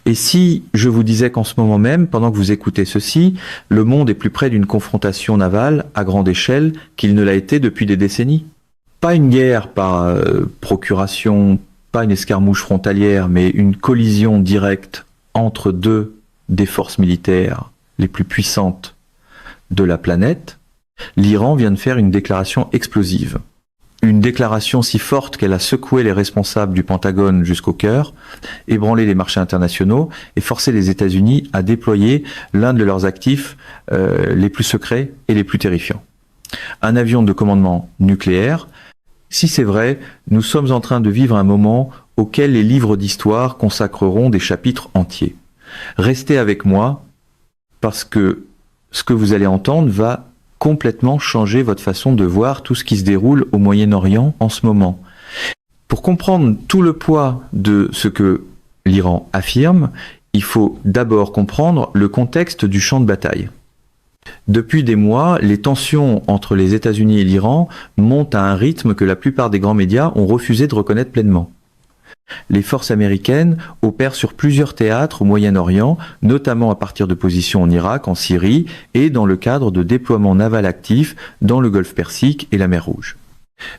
Et si je vous disais qu'en ce moment même, pendant que vous écoutez ceci, le monde est plus près d'une confrontation navale à grande échelle qu'il ne l'a été depuis des décennies? Pas une guerre par procuration, pas une escarmouche frontalière, mais une collision directe entre deux des forces militaires les plus puissantes de la planète. L'Iran vient de faire une déclaration explosive. Une déclaration si forte qu'elle a secoué les responsables du Pentagone jusqu'au cœur, ébranlé les marchés internationaux et forcé les États-Unis à déployer l'un de leurs actifs les plus secrets et les plus terrifiants. Un avion de commandement nucléaire. Si c'est vrai, nous sommes en train de vivre un moment auquel les livres d'histoire consacreront des chapitres entiers. Restez avec moi parce que ce que vous allez entendre va complètement changer votre façon de voir tout ce qui se déroule au Moyen-Orient en ce moment. Pour comprendre tout le poids de ce que l'Iran affirme, il faut d'abord comprendre le contexte du champ de bataille. Depuis des mois, les tensions entre les États-Unis et l'Iran montent à un rythme que la plupart des grands médias ont refusé de reconnaître pleinement. Les forces américaines opèrent sur plusieurs théâtres au Moyen-Orient, notamment à partir de positions en Irak, en Syrie et dans le cadre de déploiements navals actifs dans le Golfe Persique et la mer Rouge.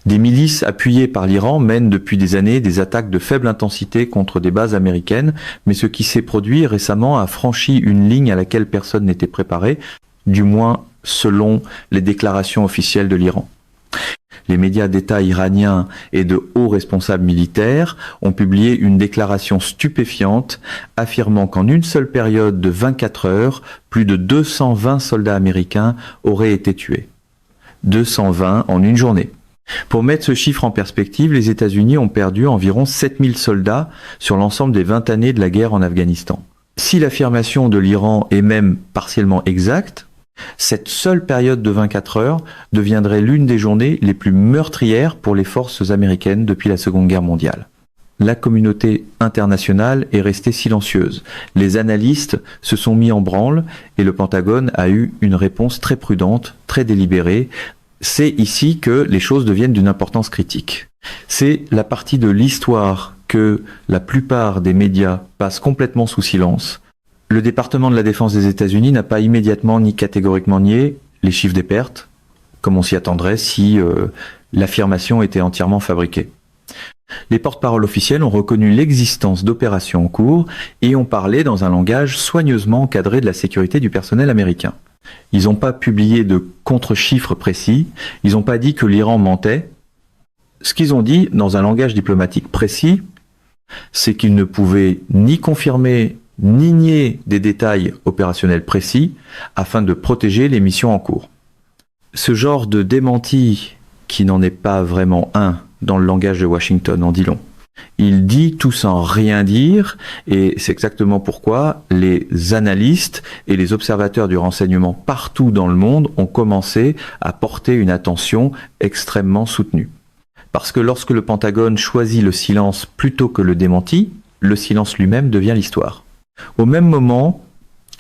Des milices appuyées par l'Iran mènent depuis des années des attaques de faible intensité contre des bases américaines, mais ce qui s'est produit récemment a franchi une ligne à laquelle personne n'était préparé, du moins selon les déclarations officielles de l'Iran. Les médias d'État iraniens et de hauts responsables militaires ont publié une déclaration stupéfiante affirmant qu'en une seule période de 24 heures, plus de 220 soldats américains auraient été tués. 220 en une journée. Pour mettre ce chiffre en perspective, les États-Unis ont perdu environ 7000 soldats sur l'ensemble des 20 années de la guerre en Afghanistan. Si l'affirmation de l'Iran est même partiellement exacte, cette seule période de 24 heures deviendrait l'une des journées les plus meurtrières pour les forces américaines depuis la Seconde Guerre mondiale. La communauté internationale est restée silencieuse. Les analystes se sont mis en branle et le Pentagone a eu une réponse très prudente, très délibérée. C'est ici que les choses deviennent d'une importance critique. C'est la partie de l'histoire que la plupart des médias passent complètement sous silence. Le département de la défense des États-Unis n'a pas immédiatement ni catégoriquement nié les chiffres des pertes, comme on s'y attendrait si l'affirmation était entièrement fabriquée. Les porte-paroles officiels ont reconnu l'existence d'opérations en cours et ont parlé dans un langage soigneusement encadré de la sécurité du personnel américain. Ils n'ont pas publié de contre-chiffres précis, ils n'ont pas dit que l'Iran mentait. Ce qu'ils ont dit, dans un langage diplomatique précis, c'est qu'ils ne pouvaient ni confirmer ni nier des détails opérationnels précis afin de protéger les missions en cours. Ce genre de démenti, qui n'en est pas vraiment un dans le langage de Washington, en dit long. Il dit tout sans rien dire, et c'est exactement pourquoi les analystes et les observateurs du renseignement partout dans le monde ont commencé à porter une attention extrêmement soutenue. Parce que lorsque le Pentagone choisit le silence plutôt que le démenti, le silence lui-même devient l'histoire. Au même moment,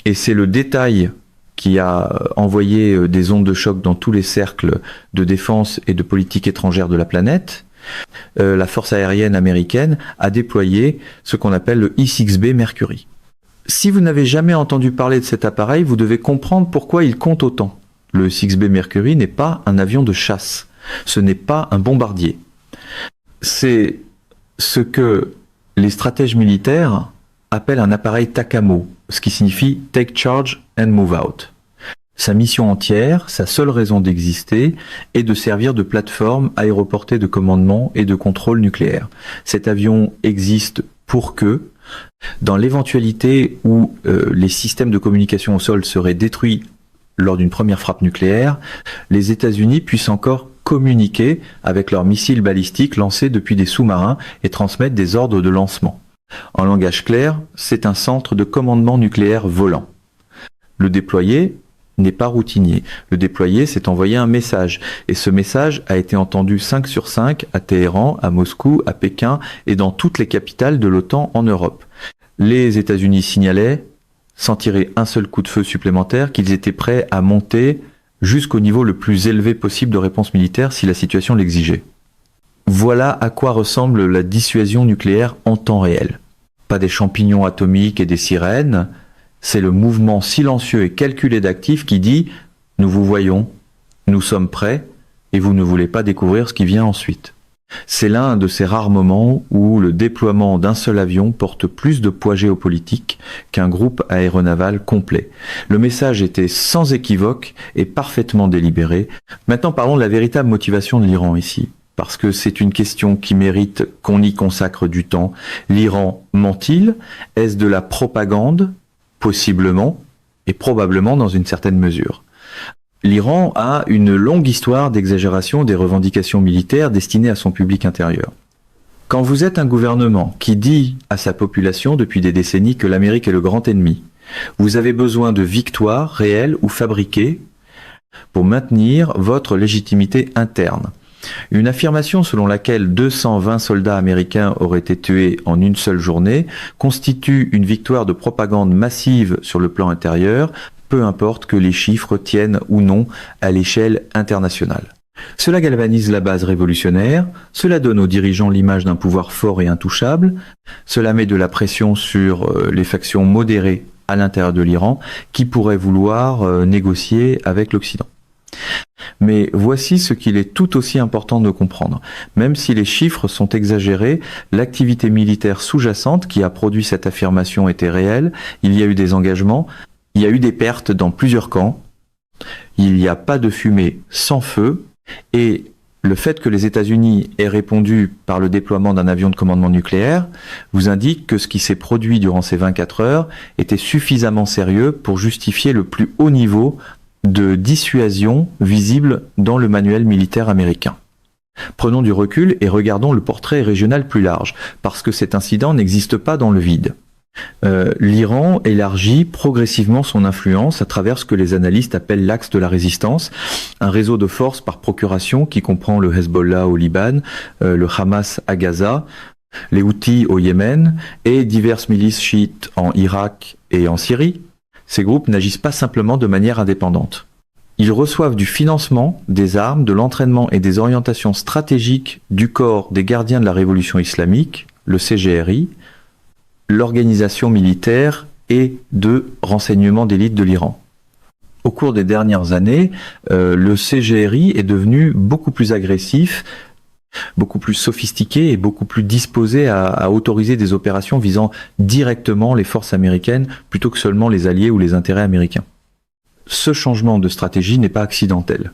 et c'est le détail qui a envoyé des ondes de choc dans tous les cercles de défense et de politique étrangère de la planète, la force aérienne américaine a déployé ce qu'on appelle le I-6B Mercury. Si vous n'avez jamais entendu parler de cet appareil, vous devez comprendre pourquoi il compte autant. Le I-6B Mercury n'est pas un avion de chasse, ce n'est pas un bombardier. C'est ce que les stratèges militaires appelle un appareil TACAMO, ce qui signifie Take Charge and Move Out. Sa mission entière, sa seule raison d'exister, est de servir de plateforme aéroportée de commandement et de contrôle nucléaire. Cet avion existe pour que, dans l'éventualité où les systèmes de communication au sol seraient détruits lors d'une première frappe nucléaire, les États-Unis puissent encore communiquer avec leurs missiles balistiques lancés depuis des sous-marins et transmettre des ordres de lancement. En langage clair, c'est un centre de commandement nucléaire volant. Le déployer n'est pas routinier. Le déployer, c'est envoyer un message. Et ce message a été entendu 5 sur 5 à Téhéran, à Moscou, à Pékin et dans toutes les capitales de l'OTAN en Europe. Les États-Unis signalaient, sans tirer un seul coup de feu supplémentaire, qu'ils étaient prêts à monter jusqu'au niveau le plus élevé possible de réponse militaire si la situation l'exigeait. Voilà à quoi ressemble la dissuasion nucléaire en temps réel. pas des champignons atomiques et des sirènes, c'est le mouvement silencieux et calculé d'actifs qui dit « Nous vous voyons, nous sommes prêts, et vous ne voulez pas découvrir ce qui vient ensuite ». C'est l'un de ces rares moments où le déploiement d'un seul avion porte plus de poids géopolitique qu'un groupe aéronaval complet. Le message était sans équivoque et parfaitement délibéré. Maintenant parlons de la véritable motivation de l'Iran ici, parce que c'est une question qui mérite qu'on y consacre du temps. L'Iran ment-il? Est-ce de la propagande? Possiblement, et probablement dans une certaine mesure. L'Iran a une longue histoire d'exagération des revendications militaires destinées à son public intérieur. Quand vous êtes un gouvernement qui dit à sa population depuis des décennies que l'Amérique est le grand ennemi, vous avez besoin de victoires réelles ou fabriquées pour maintenir votre légitimité interne. Une affirmation selon laquelle 220 soldats américains auraient été tués en une seule journée constitue une victoire de propagande massive sur le plan intérieur, peu importe que les chiffres tiennent ou non à l'échelle internationale. Cela galvanise la base révolutionnaire, cela donne aux dirigeants l'image d'un pouvoir fort et intouchable, cela met de la pression sur les factions modérées à l'intérieur de l'Iran qui pourraient vouloir négocier avec l'Occident. Mais voici ce qu'il est tout aussi important de comprendre. Même si les chiffres sont exagérés, l'activité militaire sous-jacente qui a produit cette affirmation était réelle, il y a eu des engagements, il y a eu des pertes dans plusieurs camps, il n'y a pas de fumée sans feu, et le fait que les États-Unis aient répondu par le déploiement d'un avion de commandement nucléaire vous indique que ce qui s'est produit durant ces 24 heures était suffisamment sérieux pour justifier le plus haut niveau de dissuasion visible dans le manuel militaire américain. Prenons du recul et regardons le portrait régional plus large, parce que cet incident n'existe pas dans le vide. L'Iran élargit progressivement son influence à travers ce que les analystes appellent l'axe de la résistance, un réseau de forces par procuration qui comprend le Hezbollah au Liban, le Hamas à Gaza, les Houthis au Yémen et diverses milices chiites en Irak et en Syrie. Ces groupes n'agissent pas simplement de manière indépendante. Ils reçoivent du financement, des armes, de l'entraînement et des orientations stratégiques du corps des gardiens de la révolution islamique, le CGRI, l'organisation militaire et de renseignement d'élite de l'Iran. Au cours des dernières années, le CGRI est devenu beaucoup plus agressif, beaucoup plus sophistiqué et beaucoup plus disposé à autoriser des opérations visant directement les forces américaines plutôt que seulement les alliés ou les intérêts américains. Ce changement de stratégie n'est pas accidentel.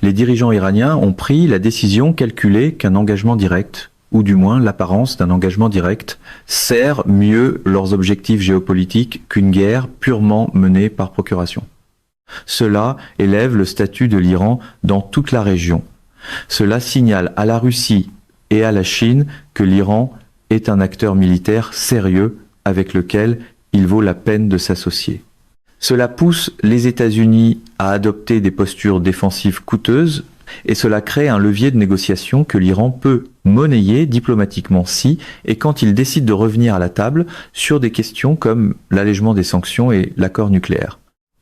Les dirigeants iraniens ont pris la décision calculée qu'un engagement direct, ou du moins l'apparence d'un engagement direct, sert mieux leurs objectifs géopolitiques qu'une guerre purement menée par procuration. Cela élève le statut de l'Iran dans toute la région. Cela signale à la Russie et à la Chine que l'Iran est un acteur militaire sérieux avec lequel il vaut la peine de s'associer. Cela pousse les États-Unis à adopter des postures défensives coûteuses et cela crée un levier de négociation que l'Iran peut monnayer diplomatiquement si et quand il décide de revenir à la table sur des questions comme l'allègement des sanctions et l'accord nucléaire.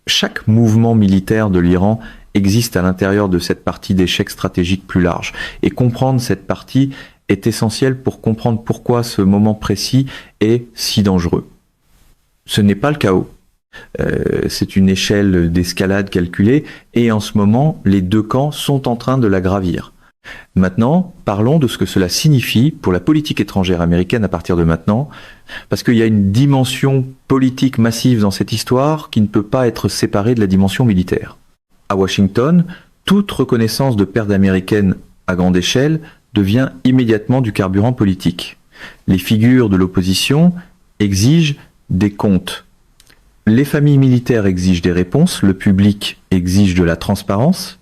Chaque mouvement militaire de l'Iran existe à l'intérieur de cette partie d'échec stratégique plus large. Et comprendre cette partie est essentiel pour comprendre pourquoi ce moment précis est si dangereux. Ce n'est pas le chaos. C'est une échelle d'escalade calculée et en ce moment, les deux camps sont en train de la gravir. Maintenant, parlons de ce que cela signifie pour la politique étrangère américaine à partir de maintenant, parce qu'il y a une dimension politique massive dans cette histoire qui ne peut pas être séparée de la dimension militaire. À Washington, toute reconnaissance de perte américaine à grande échelle devient immédiatement du carburant politique. Les figures de l'opposition exigent des comptes. Les familles militaires exigent des réponses, le public exige de la transparence,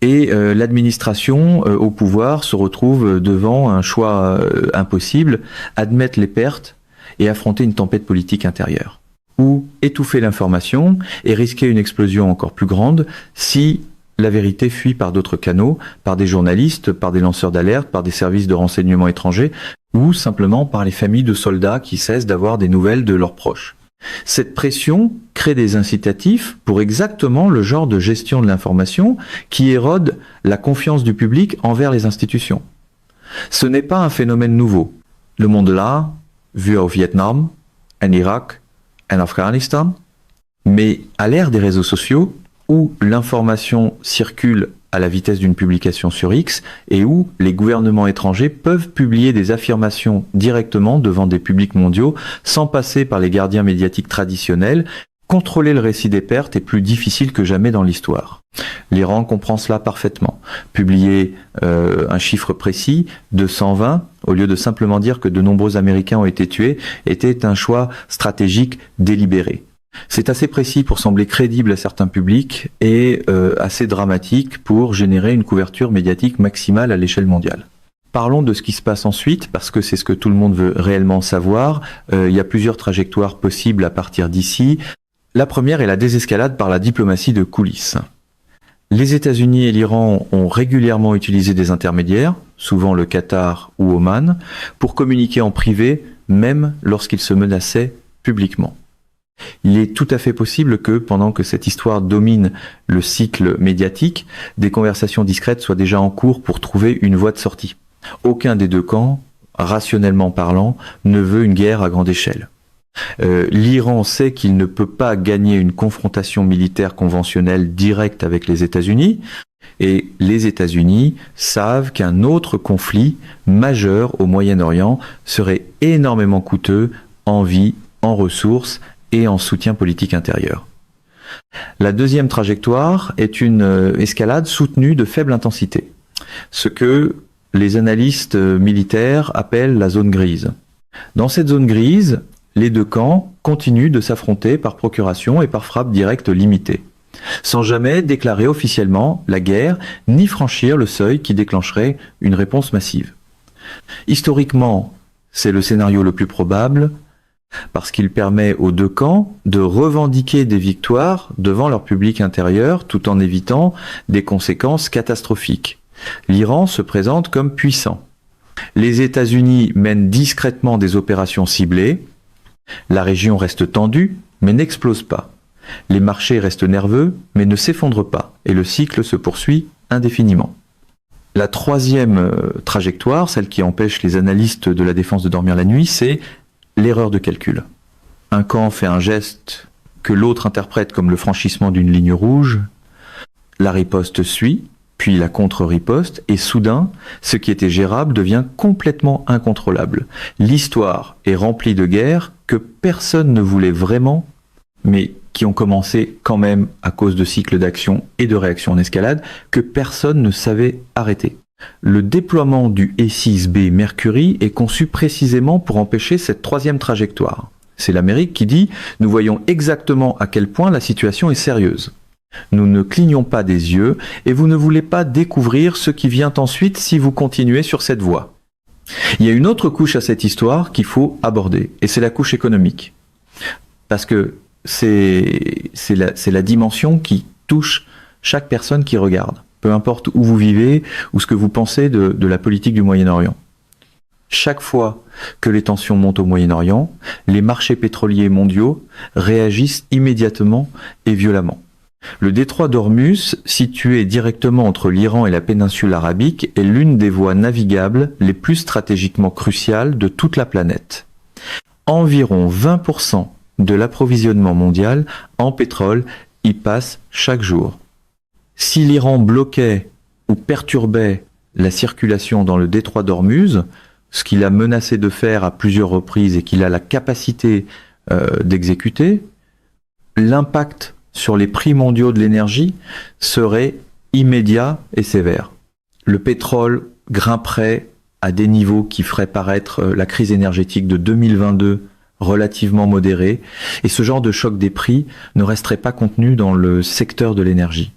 et l'administration au pouvoir se retrouve devant un choix impossible, admettre les pertes et affronter une tempête politique intérieure. Ou étouffer l'information et risquer une explosion encore plus grande si la vérité fuit par d'autres canaux, par des journalistes, par des lanceurs d'alerte, par des services de renseignement étrangers, ou simplement par les familles de soldats qui cessent d'avoir des nouvelles de leurs proches. Cette pression crée des incitatifs pour exactement le genre de gestion de l'information qui érode la confiance du public envers les institutions. Ce n'est pas un phénomène nouveau. Le monde là, vu au Vietnam, en Irak, en Afghanistan. Mais à l'ère des réseaux sociaux, où l'information circule à la vitesse d'une publication sur X et où les gouvernements étrangers peuvent publier des affirmations directement devant des publics mondiaux sans passer par les gardiens médiatiques traditionnels, contrôler le récit des pertes est plus difficile que jamais dans l'histoire. L'Iran comprend cela parfaitement. Publier un chiffre précis de 120, au lieu de simplement dire que de nombreux Américains ont été tués, était un choix stratégique délibéré. C'est assez précis pour sembler crédible à certains publics et assez dramatique pour générer une couverture médiatique maximale à l'échelle mondiale. Parlons de ce qui se passe ensuite, parce que c'est ce que tout le monde veut réellement savoir. Il y a plusieurs trajectoires possibles à partir d'ici. La première est la désescalade par la diplomatie de coulisses. Les États-Unis et l'Iran ont régulièrement utilisé des intermédiaires, souvent le Qatar ou Oman, pour communiquer en privé, même lorsqu'ils se menaçaient publiquement. Il est tout à fait possible que, pendant que cette histoire domine le cycle médiatique, des conversations discrètes soient déjà en cours pour trouver une voie de sortie. Aucun des deux camps, rationnellement parlant, ne veut une guerre à grande échelle. L'Iran sait qu'il ne peut pas gagner une confrontation militaire conventionnelle directe avec les États-Unis, et les États-Unis savent qu'un autre conflit majeur au Moyen-Orient serait énormément coûteux en vie, en ressources et en soutien politique intérieur. La deuxième trajectoire est une escalade soutenue de faible intensité, ce que les analystes militaires appellent la zone grise. Dans cette zone grise, les deux camps continuent de s'affronter par procuration et par frappe directe limitée, sans jamais déclarer officiellement la guerre ni franchir le seuil qui déclencherait une réponse massive. Historiquement, c'est le scénario le plus probable, parce qu'il permet aux deux camps de revendiquer des victoires devant leur public intérieur tout en évitant des conséquences catastrophiques. L'Iran se présente comme puissant. Les États-Unis mènent discrètement des opérations ciblées. La région reste tendue, mais n'explose pas. Les marchés restent nerveux, mais ne s'effondrent pas. Et le cycle se poursuit indéfiniment. La troisième trajectoire, celle qui empêche les analystes de la défense de dormir la nuit, c'est l'erreur de calcul. Un camp fait un geste que l'autre interprète comme le franchissement d'une ligne rouge, la riposte suit, puis la contre-riposte, et soudain, ce qui était gérable devient complètement incontrôlable. L'histoire est remplie de guerres que personne ne voulait vraiment, mais qui ont commencé quand même à cause de cycles d'action et de réaction en escalade, que personne ne savait arrêter. Le déploiement du E-6B Mercury est conçu précisément pour empêcher cette troisième trajectoire. C'est l'Amérique qui dit « Nous voyons exactement à quel point la situation est sérieuse. Nous ne clignons pas des yeux et vous ne voulez pas découvrir ce qui vient ensuite si vous continuez sur cette voie. » Il y a une autre couche à cette histoire qu'il faut aborder, et c'est la couche économique. Parce que c'est la dimension qui touche chaque personne qui regarde. Peu importe où vous vivez ou ce que vous pensez de la politique du Moyen-Orient. Chaque fois que les tensions montent au Moyen-Orient, les marchés pétroliers mondiaux réagissent immédiatement et violemment. Le détroit d'Ormuz, situé directement entre l'Iran et la péninsule arabique, est l'une des voies navigables les plus stratégiquement cruciales de toute la planète. Environ 20% de l'approvisionnement mondial en pétrole y passe chaque jour. Si l'Iran bloquait ou perturbait la circulation dans le détroit d'Ormuz, ce qu'il a menacé de faire à plusieurs reprises et qu'il a la capacité d'exécuter, l'impact sur les prix mondiaux de l'énergie serait immédiat et sévère. Le pétrole grimperait à des niveaux qui feraient paraître la crise énergétique de 2022 relativement modérée, et ce genre de choc des prix ne resterait pas contenu dans le secteur de l'énergie.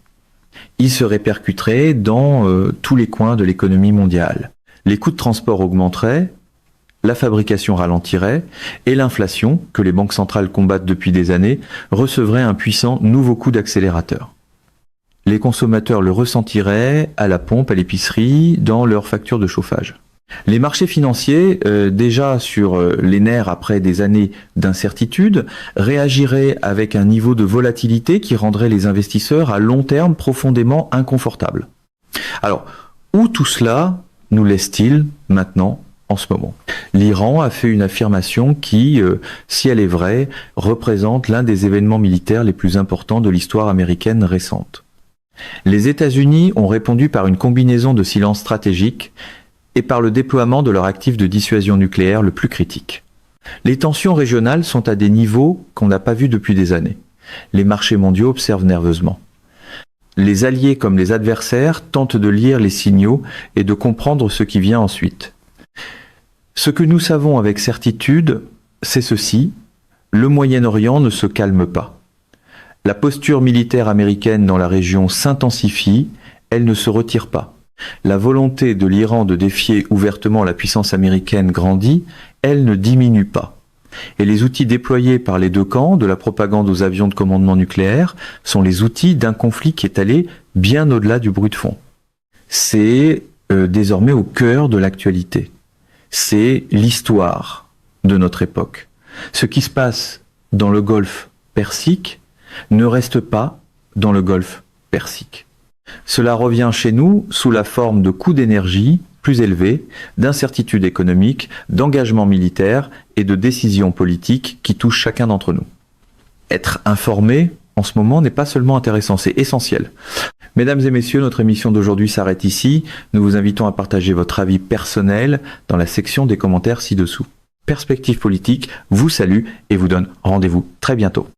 Il se répercuterait dans tous les coins de l'économie mondiale. Les coûts de transport augmenteraient, la fabrication ralentirait, et l'inflation, que les banques centrales combattent depuis des années, recevrait un puissant nouveau coup d'accélérateur. Les consommateurs le ressentiraient à la pompe, à l'épicerie, dans leurs factures de chauffage. Les marchés financiers, déjà sur les nerfs après des années d'incertitude, réagiraient avec un niveau de volatilité qui rendrait les investisseurs à long terme profondément inconfortables. Alors, où tout cela nous laisse-t-il maintenant en ce moment. L'Iran a fait une affirmation qui, si elle est vraie, représente l'un des événements militaires les plus importants de l'histoire américaine récente. Les États-Unis ont répondu par une combinaison de silence stratégique et par le déploiement de leur actif de dissuasion nucléaire le plus critique. Les tensions régionales sont à des niveaux qu'on n'a pas vus depuis des années. Les marchés mondiaux observent nerveusement. Les alliés comme les adversaires tentent de lire les signaux et de comprendre ce qui vient ensuite. Ce que nous savons avec certitude, c'est ceci: le Moyen-Orient ne se calme pas. La posture militaire américaine dans la région s'intensifie, elle ne se retire pas. La volonté de l'Iran de défier ouvertement la puissance américaine grandit, elle ne diminue pas. Et les outils déployés par les deux camps, de la propagande aux avions de commandement nucléaire, sont les outils d'un conflit qui est allé bien au-delà du bruit de fond. C'est désormais au cœur de l'actualité. C'est l'histoire de notre époque. Ce qui se passe dans le Golfe Persique ne reste pas dans le Golfe Persique. Cela revient chez nous sous la forme de coûts d'énergie plus élevés, d'incertitudes économiques, d'engagements militaires et de décisions politiques qui touchent chacun d'entre nous. Être informé en ce moment n'est pas seulement intéressant, c'est essentiel. Mesdames et messieurs, notre émission d'aujourd'hui s'arrête ici. Nous vous invitons à partager votre avis personnel dans la section des commentaires ci-dessous. Perspective Politique vous salue et vous donne rendez-vous très bientôt.